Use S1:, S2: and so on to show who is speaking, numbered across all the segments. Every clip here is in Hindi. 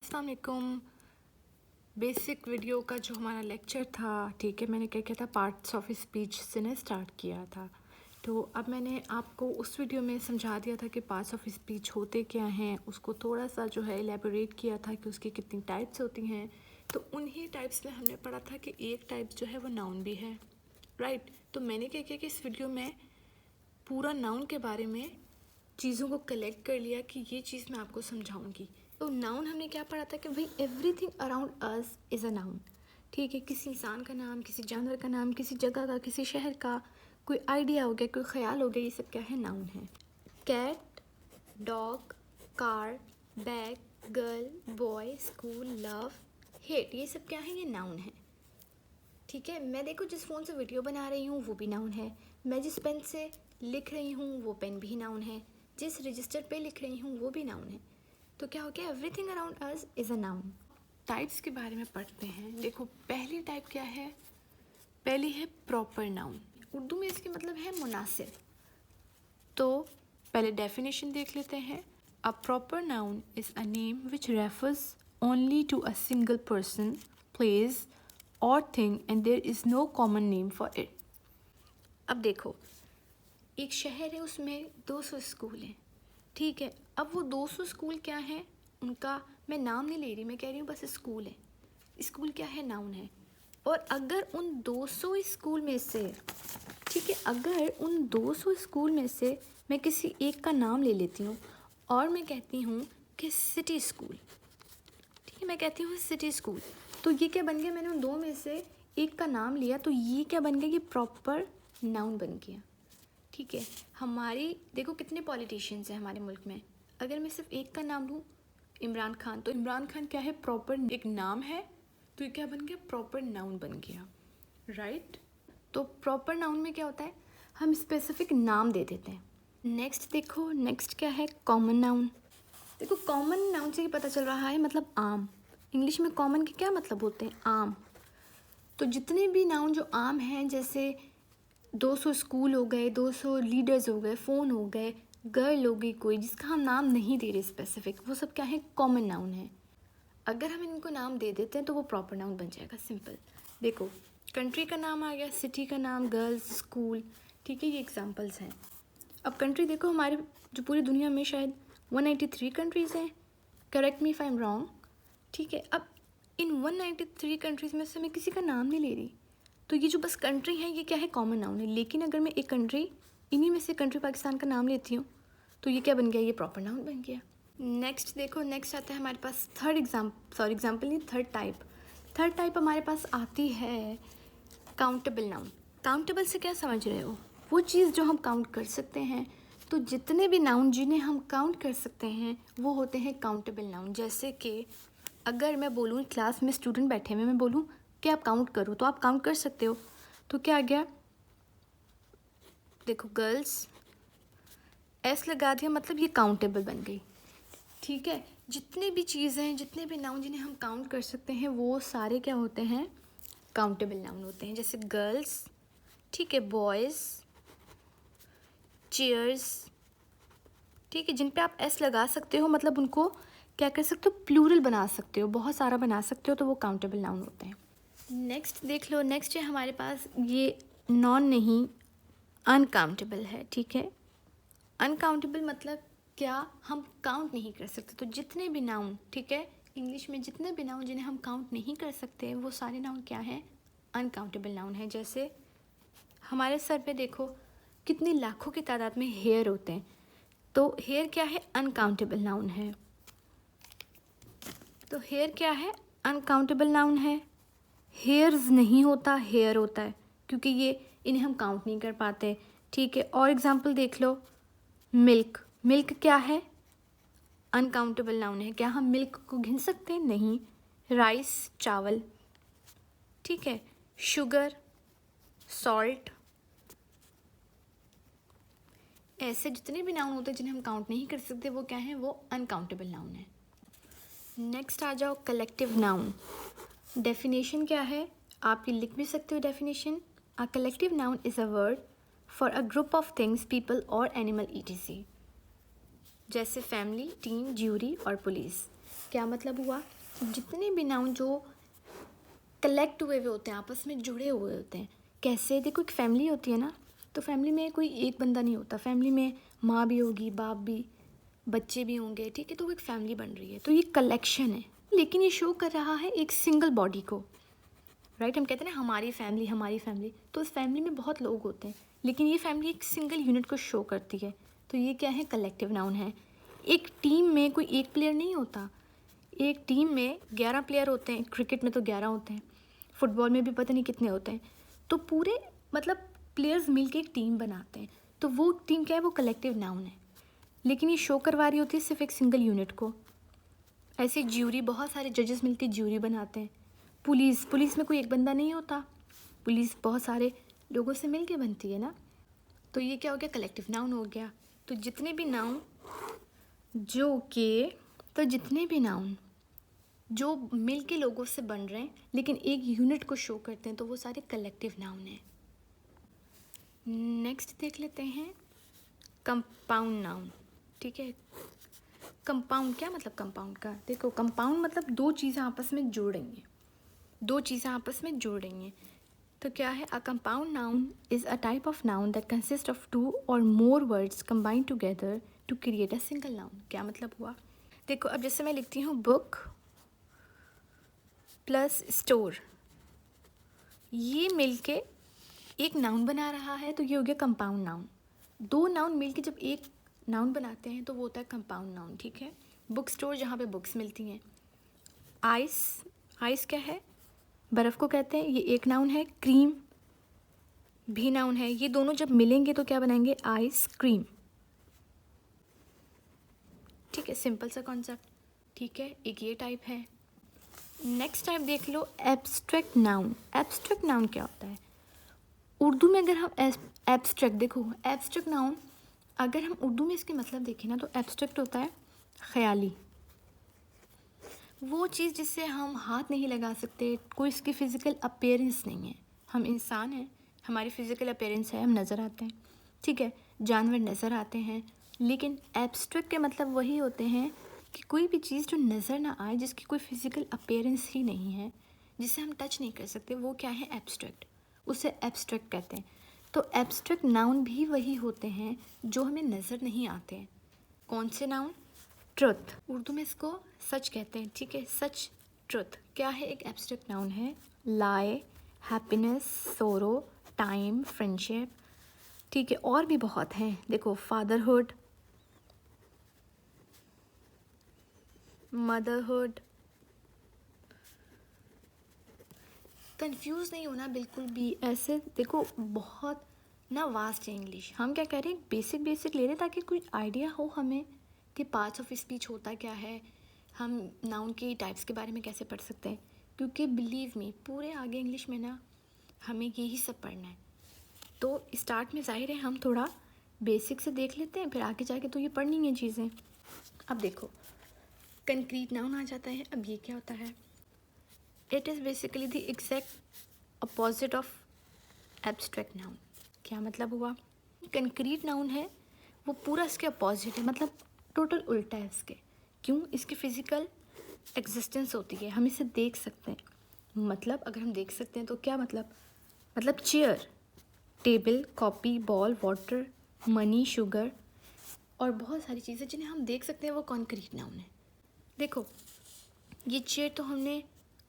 S1: अस्सलाम वालेकुम। बेसिक वीडियो का जो हमारा लेक्चर था, ठीक है, मैंने क्या किया था, पार्ट्स ऑफ स्पीच से ने स्टार्ट किया था। तो अब मैंने आपको उस वीडियो में समझा दिया था कि पार्ट्स ऑफ स्पीच होते क्या हैं, उसको थोड़ा सा जो है एलेबोरेट किया था कि उसकी कितनी टाइप्स होती हैं। तो उन्हीं टाइप्स में हमने पढ़ा था कि एक टाइप जो है वो नाउन भी है, राइट। तो मैंने क्या किया कि इस वीडियो में पूरा नाउन के बारे में चीज़ों को कलेक्ट कर लिया कि ये चीज़ मैं आपको समझाऊंगी। तो नाउन हमने क्या पढ़ा था कि भाई everything around us is a noun, ठीक है। किसी इंसान का नाम, किसी जानवर का नाम, किसी जगह का, किसी शहर का, कोई आइडिया हो गया, कोई ख्याल हो गया, ये सब क्या है, नाउन है। Cat, dog, car, bag, girl, boy, school, love, hate, ये सब क्या है, ये नाउन है, ठीक है। मैं देखो जिस फ़ोन से वीडियो बना रही हूँ वो भी नाउन है। मैं जिस पेन से लिख रही हूँ वो पेन भी नाउन है। जिस रजिस्टर पे लिख रही हूँ वो भी नाउन है। तो क्या हो गया, everything around us is a noun. Types के बारे में पढ़ते हैं। देखो पहली टाइप क्या है, पहली है प्रॉपर नाउन। उर्दू में इसके मतलब है मुनासिब। तो पहले डेफिनेशन देख लेते हैं। A proper noun is a name which refers only to a single person, place और thing and there is no common name for it. अब देखो एक शहर है, उसमें 200 स्कूल हैं, ठीक है। अब वो 200 स्कूल क्या हैं, उनका मैं नाम नहीं ले रही, मैं कह रही हूँ बस स्कूल है। स्कूल क्या है, नाउन है। और अगर उन 200 स्कूल में से, ठीक है, अगर उन 200 स्कूल में से मैं किसी एक का नाम ले लेती हूँ और मैं कहती हूँ कि सिटी स्कूल, ठीक है, मैं कहती हूँ सिटी स्कूल, तो ये क्या बन गया, मैंने उन दो में से एक का नाम लिया, तो ये क्या बन गया, ये प्रॉपर नाउन बन गया, ठीक है। हमारी देखो कितने पॉलिटिशियंस हैं हमारे मुल्क में, अगर मैं सिर्फ एक का नाम लूँ, इमरान खान, तो इमरान खान क्या है, प्रॉपर एक नाम है, तो ये क्या बन गया, प्रॉपर नाउन बन गया, राइट। तो प्रॉपर नाउन में क्या होता है, हम स्पेसिफिक नाम दे देते हैं। नेक्स्ट देखो, नेक्स्ट क्या है, कॉमन नाउन। देखो कॉमन नाउन से ही पता चल रहा है, मतलब आम। इंग्लिश में कॉमन के क्या मतलब होते हैं, आम। तो जितने भी नाउन जो आम हैं, जैसे 200 स्कूल हो गए, 200 लीडर्स हो गए, फ़ोन हो गए, गर्ल हो गई कोई जिसका हम नाम नहीं दे रहे स्पेसिफिक, वो सब क्या है, कॉमन नाउन है। अगर हम इनको नाम दे देते हैं तो वो प्रॉपर नाउन बन जाएगा, सिंपल। देखो कंट्री का नाम आ गया, सिटी का नाम, गर्ल्स, स्कूल, ठीक है, ये एग्जांपल्स हैं। अब कंट्री देखो, हमारे जो पूरी दुनिया में शायद 193 कंट्रीज़ हैं, correct me if I am wrong, ठीक है। अब इन 193 कंट्रीज़ में से मैं किसी का नाम नहीं ले रही, तो ये जो बस कंट्री है ये क्या है, कॉमन नाउन है। लेकिन अगर मैं एक कंट्री, इन्हीं में से कंट्री पाकिस्तान का नाम लेती हूँ, तो ये क्या बन गया, ये प्रॉपर नाउन बन गया। नेक्स्ट देखो, नेक्स्ट आता है हमारे पास एग्जाम्पल नहीं, थर्ड टाइप हमारे पास आती है काउंटेबल नाउन। काउंटेबल से क्या समझ रहे हो, वो चीज़ जो हम काउंट कर सकते हैं। तो जितने भी नाउन जिन्हें हम काउंट कर सकते हैं वो होते हैं काउंटेबल नाउन। जैसे कि अगर मैं बोलूँ क्लास में स्टूडेंट बैठे हुए, मैं बोलूँ कि आप काउंट करो, तो आप काउंट कर सकते हो। तो क्या आ गया, देखो गर्ल्स, एस लगा दिया, मतलब ये काउंटेबल बन गई, ठीक है। जितने भी चीज़ें हैं, जितने भी नाउन जिन्हें हम काउंट कर सकते हैं, वो सारे क्या होते हैं, काउंटेबल नाउन होते हैं। जैसे गर्ल्स, ठीक है, बॉयज़, चेयर्स, ठीक है, जिन पे आप एस लगा सकते हो, मतलब उनको क्या कर सकते हो, प्लूरल बना सकते हो, बहुत सारा बना सकते हो, तो वो काउंटेबल नाउन होते हैं। नेक्स्ट देख लो, नेक्स्ट है हमारे पास, ये नॉन नहीं, अनकाउंटेबल है, ठीक है। अनकाउंटेबल मतलब क्या, हम काउंट नहीं कर सकते। तो जितने भी नाउन, ठीक है, इंग्लिश में जितने भी नाउन जिन्हें हम काउंट नहीं कर सकते, वो सारे नाउन क्या हैं, अनकाउंटेबल नाउन है। जैसे हमारे सर पे देखो कितनी लाखों की तादाद में हेयर होते हैं, तो हेयर क्या है, अनकाउंटेबल नाउन है। तो हेयर क्या है, अनकाउंटेबल नाउन है। हेयर्स नहीं होता, हेयर होता है, क्योंकि ये इन्हें हम काउंट नहीं कर पाते, ठीक है। और एग्जांपल देख लो, मिल्क, मिल्क क्या है, अनकाउंटेबल नाउन है। क्या हम मिल्क को गिन सकते हैं, नहीं। राइस, चावल, ठीक है। शुगर, सॉल्ट, ऐसे जितने भी नाउन होते हैं जिन्हें हम काउंट नहीं कर सकते, वो क्या है, वो अनकाउंटेबल नाउन है। नेक्स्ट आ जाओ कलेक्टिव नाउन। डेफिनेशन क्या है, आप ये लिख भी सकते हो definition. A collective noun is a word for a group of things, people और एनिमल etc. जैसे फैमिली, टीम, ज्यूरी और पुलिस। क्या मतलब हुआ, जितने भी नाउन जो कलेक्ट हुए हुए होते हैं, आपस में जुड़े हुए होते हैं। कैसे? देखो, एक फैमिली होती है ना, तो फैमिली में कोई एक बंदा नहीं होता, फैमिली में माँ भी होगी, बाप भी, बच्चे भी होंगे, ठीक है, तो वो एक फैमिली बन रही है, तो ये कलेक्शन है, लेकिन ये शो कर रहा है एक सिंगल बॉडी को, राइट। हम कहते हैं ना हमारी फैमिली, तो उस फैमिली में बहुत लोग होते हैं, लेकिन ये फैमिली एक सिंगल यूनिट को शो करती है, तो ये क्या है? कलेक्टिव नाउन है। एक टीम में कोई एक प्लेयर नहीं होता, एक टीम में 11 प्लेयर होते हैं, क्रिकेट में तो 11 होते हैं, फुटबॉल में भी पता नहीं कितने होते हैं, तो पूरे मतलब प्लेयर्स मिलके एक टीम बनाते हैं, तो वो टीम क्या है? वो कलेक्टिव नाउन है, लेकिन ये शो करवा रही होती है सिर्फ एक सिंगल यूनिट को। ऐसे ज्यूरी, बहुत सारे जजेस मिलके ज्यूरी बनाते हैं। पुलिस में कोई एक बंदा नहीं होता, पुलिस बहुत सारे लोगों से मिलके बनती है ना, तो ये क्या हो गया? कलेक्टिव नाउन हो गया। तो जितने भी नाउन जो मिल के लोगों से बन रहे हैं लेकिन एक यूनिट को शो करते हैं, तो वो सारे कलेक्टिव नाउन हैं। नेक्स्ट देख लेते हैं कंपाउंड नाउन, ठीक है। कंपाउंड, क्या मतलब कंपाउंड का? देखो, कंपाउंड मतलब दो चीज़ें आपस में जुड़ रही हैं, तो क्या है? A compound noun is a type of noun that consist of 2 और more words combined together to create a single noun. क्या मतलब हुआ? देखो, अब जैसे मैं लिखती हूँ बुक प्लस स्टोर, ये मिलके एक नाउन बना रहा है, तो ये हो गया कंपाउंड नाउन। दो नाउन मिलके जब एक नाउन बनाते हैं तो वो होता है कंपाउंड नाउन, ठीक है। बुक स्टोर, जहाँ पे बुक्स मिलती हैं। आइस क्या है? बर्फ़ को कहते हैं, ये एक नाउन है। क्रीम भी नाउन है। ये दोनों जब मिलेंगे तो क्या बनाएंगे? आइस क्रीम, ठीक है। सिंपल सा कॉन्सेप्ट, ठीक है। एक ये टाइप है। नेक्स्ट टाइप देख लो, एब्स्ट्रैक्ट नाउन। एब्स्ट्रैक्ट नाउन क्या होता है? उर्दू में अगर हम एब्स्ट्रैक्ट, देखो एब्स्ट्रैक्ट नाउन अगर हम उर्दू में इसके मतलब देखें ना, तो एब्स्ट्रैक्ट होता है ख्याली, वो चीज़ जिससे हम हाथ नहीं लगा सकते, कोई इसकी फ़िज़िकल अपीयरेंस नहीं है। हम इंसान हैं, हमारी फ़िज़िकल अपीयरेंस है, हम नज़र आते हैं, ठीक है, जानवर नज़र आते हैं, लेकिन एब्स्ट्रैक्ट के मतलब वही होते हैं कि कोई भी चीज़ जो नज़र ना आए, जिसकी कोई फ़िज़िकल अपीयरेंस ही नहीं है, जिसे हम टच नहीं कर सकते, वो क्या है? एब्स्ट्रैक्ट, उसे एब्स्ट्रैक्ट कहते हैं। तो एब्स्ट्रैक्ट नाउन भी वही होते हैं जो हमें नज़र नहीं आते हैं। कौन से नाउन? ट्रुथ, उर्दू में इसको सच कहते हैं, ठीक है। सच, ट्रुथ क्या है? एक एब्स्ट्रैक्ट नाउन है। लाई, हैप्पीनेस, सोरो, टाइम, फ्रेंडशिप, ठीक है। और भी बहुत हैं, देखो फादरहुड, मदरहुड। कंफ्यूज नहीं होना बिल्कुल भी, ऐसे देखो बहुत ना वास्ट है इंग्लिश। हम क्या कह रहे हैं? बेसिक ले रहे हैं ताकि कोई आइडिया हो हमें कि पार्ट्स ऑफ स्पीच होता क्या है, हम नाउन की टाइप्स के बारे में कैसे पढ़ सकते हैं। क्योंकि बिलीव मी, पूरे आगे इंग्लिश में ना हमें यही सब पढ़ना है। तो स्टार्ट में ज़ाहिर है हम थोड़ा बेसिक से देख लेते हैं, फिर आगे जाके तो ये पढ़नी है चीज़ें। अब देखो, कंक्रीट नाउन आ जाता है। अब ये क्या होता है? It is basically the exact opposite of abstract noun. क्या मतलब हुआ? कंक्रीट नाउन है वो पूरा इसके अपोजिट है, मतलब टोटल उल्टा है इसके। क्यों? इसकी फ़िज़िकल एग्जिस्टेंस होती है, हम इसे देख सकते हैं। मतलब अगर हम देख सकते हैं तो क्या मतलब? मतलब chair, table, copy, ball, water, money, sugar और बहुत सारी चीज़ें जिन्हें हम देख सकते हैं, वो कॉन्क्रीट नाउन है। देखो, ये चेयर तो हमने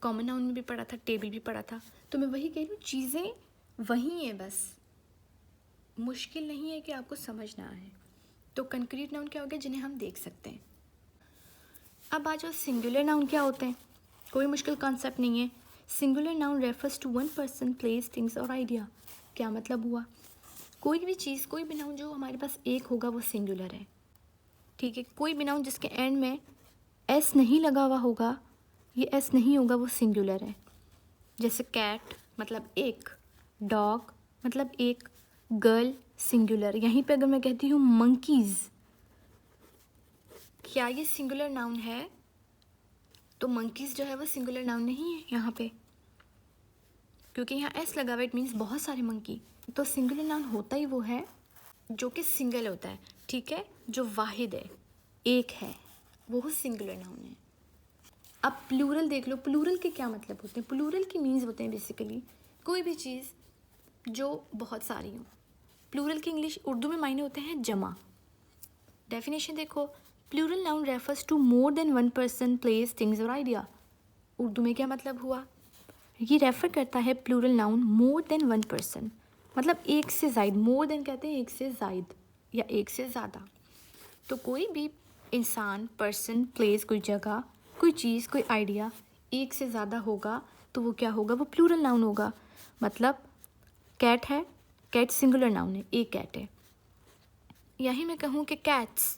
S1: कॉमन नाउन में भी पढ़ा था, टेबल भी पढ़ा था, तो मैं वही कह रही हूँ, चीज़ें वही हैं, बस मुश्किल नहीं है कि आपको समझना है। तो कंक्रीट नाउन क्या हो गया? जिन्हें हम देख सकते हैं। अब आ जाओ, सिंगुलर नाउन क्या होते हैं? कोई मुश्किल कॉन्सेप्ट नहीं है। Singular noun refers to one person, place, things और आइडिया। क्या मतलब हुआ? कोई भी चीज़, कोई भी नाउन जो हमारे पास एक होगा वो सिंगुलर है, ठीक है। कोई भी नाउन जिसके एंड में एस नहीं लगा हुआ होगा, ये एस नहीं होगा, वो सिंगुलर है। जैसे कैट मतलब एक, डॉग मतलब एक, गर्ल सिंगुलर। यहीं पे अगर मैं कहती हूँ मंकीज़, क्या ये सिंगुलर नाउन है? तो मंकीज़ जो है वो सिंगुलर नाउन नहीं है यहाँ पे, क्योंकि यहाँ एस लगा हुआ, इट मीन्स बहुत सारे मंकी। तो सिंगुलर नाउन होता ही वो है जो कि सिंगल होता है, ठीक है, जो वाहिद है, एक है, वो सिंगुलर नाउन है। अब प्लूरल देख लो, प्लूरल के क्या मतलब होते हैं। प्लूरल के मीन्स होते हैं बेसिकली कोई भी चीज़ जो बहुत सारी हो। प्लूरल के इंग्लिश उर्दू में मायने होते हैं जमा। डेफिनेशन देखो, plural noun refers to more than one person, place, things और आइडिया। उर्दू में क्या मतलब हुआ, ये रेफ़र करता है plural noun more than one person, मतलब एक से ज़ायद। मोर देन कहते हैं एक से ज़ायद या एक से ज़्यादा। तो कोई भी इंसान, पर्सन, प्लेस, कोई जगह, कोई चीज़, कोई आइडिया एक से ज़्यादा होगा तो वो क्या होगा, वो प्लूरल नाउन होगा। मतलब कैट है, कैट सिंगुलर नाउन है, एक कैट है। यही मैं कहूँ कि कैट्स,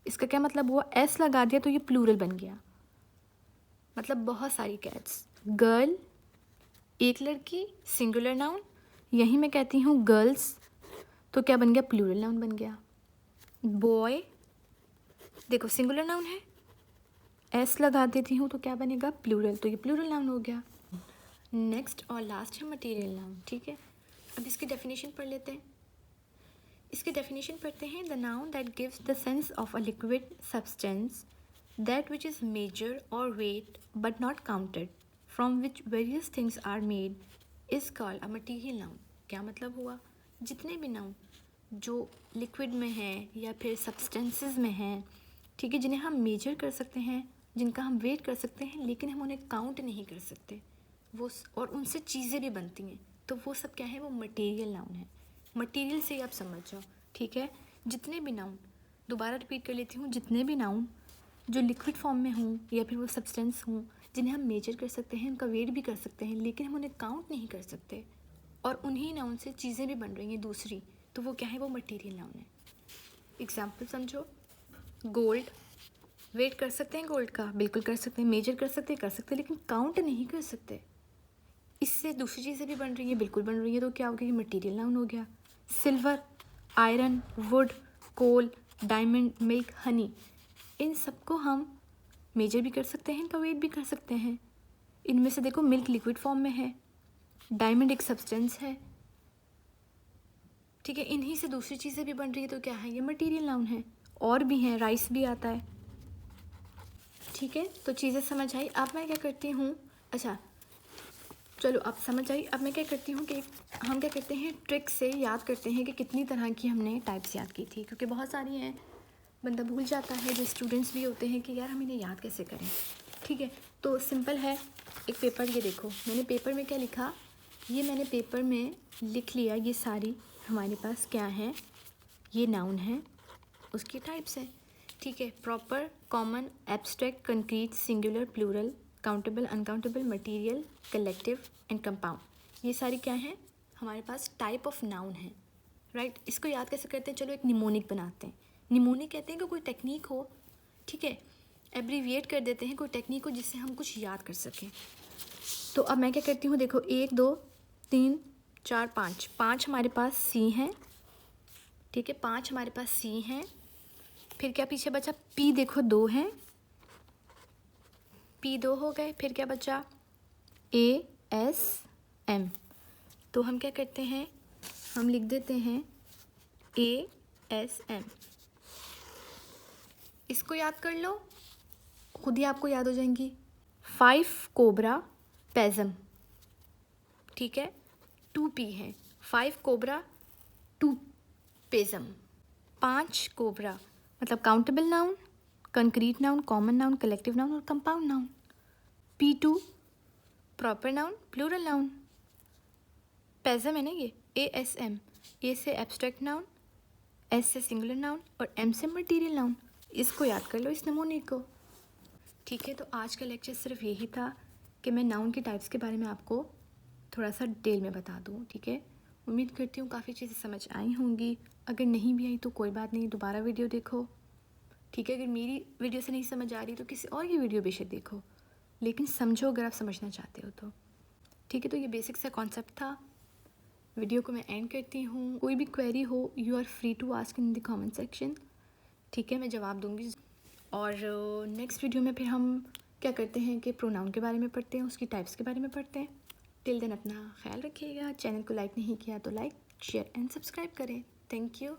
S1: इसका क्या मतलब हुआ, एस लगा दिया तो ये प्लूरल बन गया, मतलब बहुत सारी कैट्स। गर्ल, एक लड़की, सिंगुलर नाउन। यही मैं कहती हूँ गर्ल्स, तो क्या बन गया, प्लूरल नाउन बन गया। बॉय, देखो सिंगुलर नाउन है, एस लगा देती हूँ तो क्या बनेगा, प्लूरल, तो ये प्लूरल नाउन हो गया। नेक्स्ट और लास्ट है मटेरियल नाउन। ठीक है, अब इसकी डेफिनेशन पढ़ लेते हैं। इसकी डेफिनेशन पढ़ते हैं। The noun that gives the sense of a liquid substance that which is measure और weight but not counted, from which various things are made, is called a material noun. क्या मतलब हुआ, जितने भी नाउन जो लिक्विड में हैं या फिर सब्सटेंसेस में हैं, ठीक है, जिन्हें हम मेजर कर सकते हैं, जिनका हम वेट कर सकते हैं, लेकिन हम उन्हें काउंट नहीं कर सकते, वो और उनसे चीज़ें भी बनती हैं, तो वो सब क्या है, वो मटेरियल नाउन है। मटेरियल से ही आप समझ जाओ। ठीक है, जितने भी नाउन, दोबारा रिपीट कर लेती हूँ, जितने भी नाउन जो लिक्विड फॉर्म में हों या फिर वो सब्सटेंस हों, जिन्हें हम मेजर कर सकते हैं, उनका वेट भी कर सकते हैं, लेकिन हम उन्हें काउंट नहीं कर सकते, और उन्हीं नाउन से चीज़ें भी बन रही हैं दूसरी, तो वो क्या है, वो मटेरियल नाउन है। एग्जाम्पल समझो, गोल्ड, वेट कर सकते हैं गोल्ड का, बिल्कुल कर सकते हैं, मेजर कर सकते हैं, लेकिन काउंट नहीं कर सकते। इससे दूसरी चीज़ें भी बन रही हैं, बिल्कुल बन रही है, तो क्या हो गया, ये मटेरियल नाउन हो गया। Silver, iron, wood, coal, diamond, milk, honey, इन सबको हम मेजर भी कर सकते हैं, इनका वेट भी कर सकते हैं। इनमें से देखो, मिल्क लिक्विड फॉर्म में है, डायमंड एक सब्सटेंस है, ठीक है, इन्हीं से दूसरी चीज़ें भी बन रही है, तो क्या है, ये मटेरियल नाउन है। और भी हैं, राइस भी आता है। ठीक है, तो चीज़ें समझ आई। अब मैं क्या करती हूँ, अच्छा चलो अब समझ आई। अब मैं क्या करती हूँ कि हम क्या करते हैं, ट्रिक से याद करते हैं कि कितनी तरह की हमने टाइप्स याद की थी, क्योंकि बहुत सारी हैं, बंदा भूल जाता है, जो स्टूडेंट्स भी होते हैं कि यार हम इन्हें याद कैसे करें। ठीक है, तो सिंपल है, एक पेपर, ये देखो मैंने पेपर में क्या लिखा, ये मैंने पेपर में लिख लिया, ये सारी हमारे पास क्या है, ये नाउन है, उसकी टाइप्स हैं। ठीक है, proper, common, abstract, concrete, singular, plural, countable, uncountable, material, collective and compound, ये सारी क्या हैं, हमारे पास टाइप ऑफ नाउन है। राइट, इसको याद कैसे करते हैं, चलो एक निमोनिक बनाते हैं। निमोनिक कहते हैं कि कोई टेक्निक हो, ठीक है, एब्रीविएट कर देते हैं, कोई टेक्निक हो जिससे हम कुछ याद कर सकें। तो अब मैं क्या करती हूँ, देखो 1 2 3 4 5, 5 हमारे पास सी हैं। ठीक है, 5 हमारे पास सी हैं। फिर क्या पीछे बचा, पी, देखो 2 हैं, पी 2 हो गए। फिर क्या बचा, ए एस एम, तो हम क्या करते हैं, हम लिख देते हैं ए एस एम। इसको याद कर लो, खुद ही आपको याद हो जाएंगी। 5 कोबरा पैजम, ठीक है, 2 पी है, 5 कोबरा 2 पेजम। 5 कोबरा मतलब countable noun, concrete noun, common noun, collective noun और compound noun. P2 proper noun, plural noun. पैजम है ना ये, ASM, ए से एब्स्ट्रैक्ट नाउन, एस से सिंगुलर नाउन और एम से मटीरियल नाउन। इसको याद कर लो, इस नमूने को। ठीक है, तो आज का लेक्चर सिर्फ यही था कि मैं नाउन के टाइप्स के बारे में आपको थोड़ा सा डिटेल में बता दूँ। ठीक है, उम्मीद करती हूँ काफ़ी चीज़ें समझ आई होंगी। अगर नहीं भी आई तो कोई बात नहीं, दोबारा वीडियो देखो। ठीक है, अगर मेरी वीडियो से नहीं समझ आ रही तो किसी और की वीडियो बेशक देखो, लेकिन समझो अगर आप समझना चाहते हो तो। ठीक है, तो ये बेसिक सा कॉन्सेप्ट था। वीडियो को मैं एंड करती हूँ। कोई भी क्वेरी हो, you are free to ask in the comment section. ठीक है, मैं जवाब दूँगी। और नेक्स्ट वीडियो में फिर हम क्या करते हैं कि प्रोनाउन के बारे में पढ़ते हैं, उसकी टाइप्स के बारे में पढ़ते हैं। टिल देन अपना ख्याल रखिएगा। चैनल को लाइक नहीं किया तो लाइक, शेयर एंड सब्सक्राइब करें। Thank you.